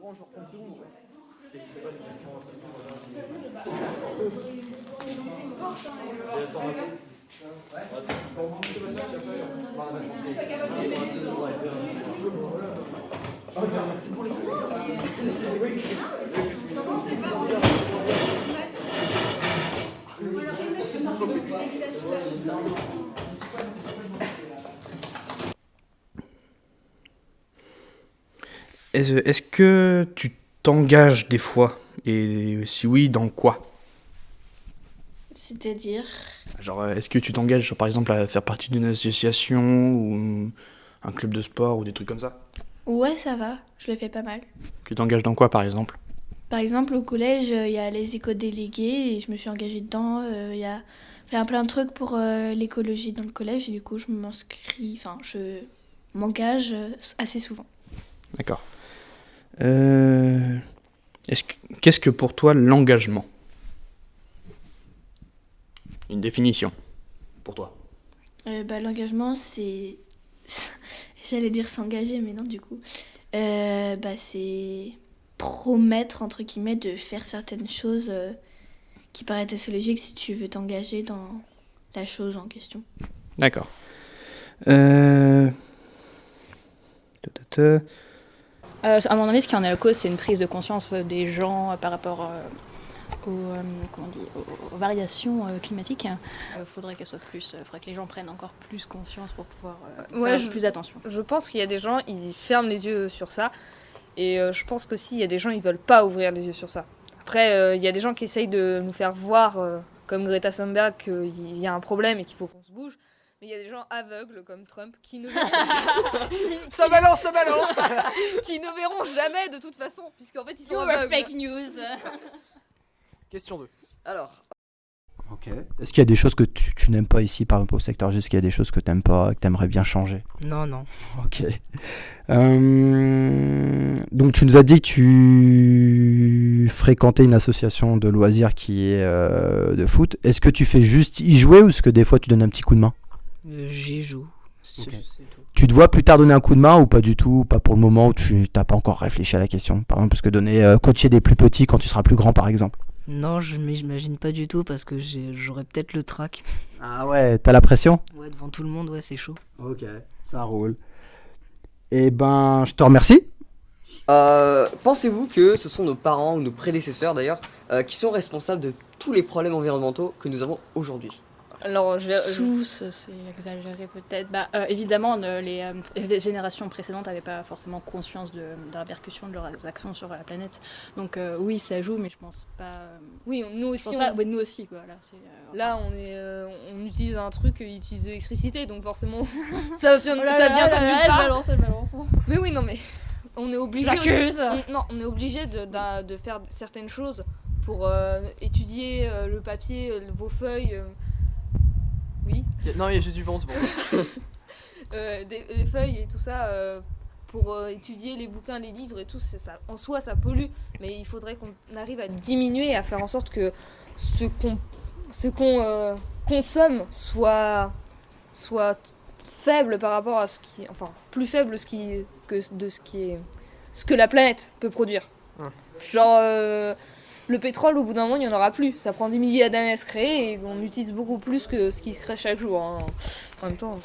prends genre 30 secondes, tu vois. Est-ce que tu t'engages des fois? Et si oui, dans quoi? C'est-à-dire? Genre, est-ce que tu t'engages, par exemple, à faire partie d'une association ou un club de sport ou des trucs comme ça? Ouais, ça va, je le fais pas mal. Tu t'engages dans quoi, par exemple? Par exemple, au collège, il y a les éco-délégués et je me suis engagée dedans. Il y a faire plein de trucs pour l'écologie dans le collège et du coup, je m'engage assez souvent. D'accord. Euh, Qu'est-ce que pour toi l'engagement? Une définition, pour toi. L'engagement, c'est... J'allais dire s'engager, mais non, du coup. C'est promettre, entre guillemets, de faire certaines choses qui paraissent assez logiques si tu veux t'engager dans la chose en question. D'accord. Euh... À mon avis, ce qui en est la cause, c'est une prise de conscience des gens par rapport aux variations climatiques. Il faudrait qu'elles soient plus, faudrait que les gens prennent encore plus conscience pour pouvoir faire plus attention. Je pense qu'il y a des gens, ils ferment les yeux sur ça. Et je pense qu'aussi, il y a des gens, ils veulent pas ouvrir les yeux sur ça. Après, il y a des gens qui essayent de nous faire voir, comme Greta Thunberg, qu'il y a un problème et qu'il faut qu'on se bouge. Mais il y a des gens aveugles, comme Trump, qui ne verront Ça balance qui ne verront jamais de toute façon, puisqu'en fait, ils sont aveugles. fake news. Question 2. Alors. Ok. Est-ce qu'il y a des choses que tu n'aimes pas ici, par exemple au secteur G? Est-ce qu'il y a des choses que tu n'aimes pas, que tu aimerais bien changer? Non. Ok. Donc tu nous as dit que tu fréquentais une association de loisirs qui est de foot. Est-ce que tu fais juste y jouer ou est-ce que des fois tu donnes un petit coup de main? J'y joue. Ok. C'est tout. Tu te vois plus tard donner un coup de main ou pas du tout? Pas pour le moment où tu n'as pas encore réfléchi à la question. Par exemple, parce que donner coacher des plus petits quand tu seras plus grand, par exemple. Non, je m'imagine pas du tout parce que j'aurais peut-être le trac. Ah ouais, t'as la pression? Ouais, devant tout le monde, ouais, c'est chaud. Ok, ça roule. Eh ben, je te remercie. Pensez-vous que ce sont nos parents ou nos prédécesseurs d'ailleurs qui sont responsables de tous les problèmes environnementaux que nous avons aujourd'hui? Alors, Tous, c'est exagéré peut-être. Évidemment, les générations précédentes n'avaient pas forcément conscience de la répercussion de leurs actions sur la planète. Donc oui, ça joue, mais je pense pas. oui, nous aussi, Ouais, nous aussi, quoi. là, on utilise un truc qui utilise de l'électricité, donc forcément, ça vient pas de nulle part. Elle balance. Mais oui, non, mais on est obligé. J'accuse. On est obligé de faire certaines choses pour étudier le papier, vos feuilles. Oui. Non, il y a juste du vent, c'est bon. Les feuilles et tout ça pour étudier les bouquins, les livres et tout, ça, en soi ça pollue, mais il faudrait qu'on arrive à diminuer, à faire en sorte que ce qu'on consomme soit faible par rapport à ce qui, enfin plus faible ce que la planète peut produire. Ouais. Genre le pétrole, au bout d'un moment, il n'y en aura plus. Ça prend des milliers d'années à se créer et on utilise beaucoup plus que ce qui se crée chaque jour. Hein. En même temps,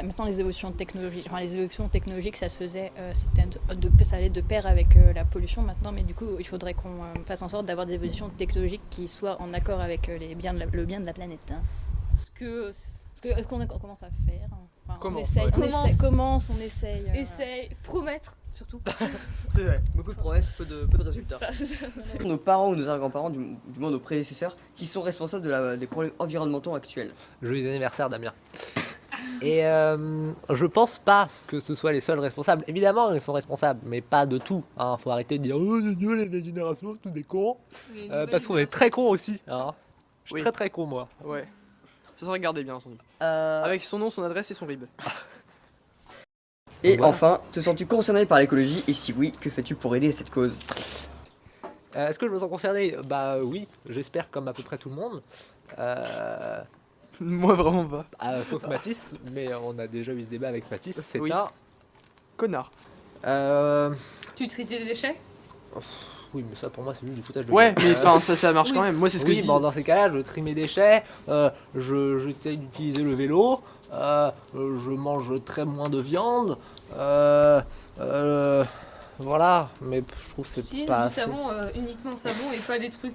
maintenant les évolutions technologiques, ça se faisait, ça allait de pair avec la pollution maintenant, mais du coup, il faudrait qu'on fasse en sorte d'avoir des évolutions technologiques qui soient en accord avec le bien de la planète. Hein. Est-ce qu'on commence à faire? On essaye. Essaye, promettre surtout. C'est vrai. Beaucoup de promesses, peu de résultats. Nos parents ou nos arrière-grands-parents, du moins nos prédécesseurs, qui sont responsables des problèmes environnementaux actuels. Joyeux anniversaire, Damien. Et je pense pas que ce soit les seuls responsables. Évidemment, ils sont responsables, mais pas de tout. Hein. Faut arrêter de dire oh, les vieilles générations, tous des cons. Parce qu'on est très cons aussi. Hein. Je suis très con, moi. Ouais. Ça serait gardé bien, son nom. Avec son nom, son adresse et son RIB. Et voilà. enfin, te sens-tu concerné par l'écologie? Et si oui, que fais-tu pour aider à cette cause? Est-ce que je me sens concerné? Bah oui, j'espère comme à peu près tout le monde. Moi, vraiment pas. Sauf Mathis, mais on a déjà eu ce débat avec Mathis. C'est Oui. un Connard. Tu tries tes déchets? Oui, mais ça pour moi c'est juste du foutage de Ouais, gueule. mais enfin, ça marche oui. quand même. Moi, c'est ce que Oui, je dis. bon, dans ces cas-là, je trie mes déchets, j'essaye d'utiliser le vélo, je mange très moins de viande, voilà, mais je trouve que c'est J'utilise pas du assez. savon, uniquement savon et pas des trucs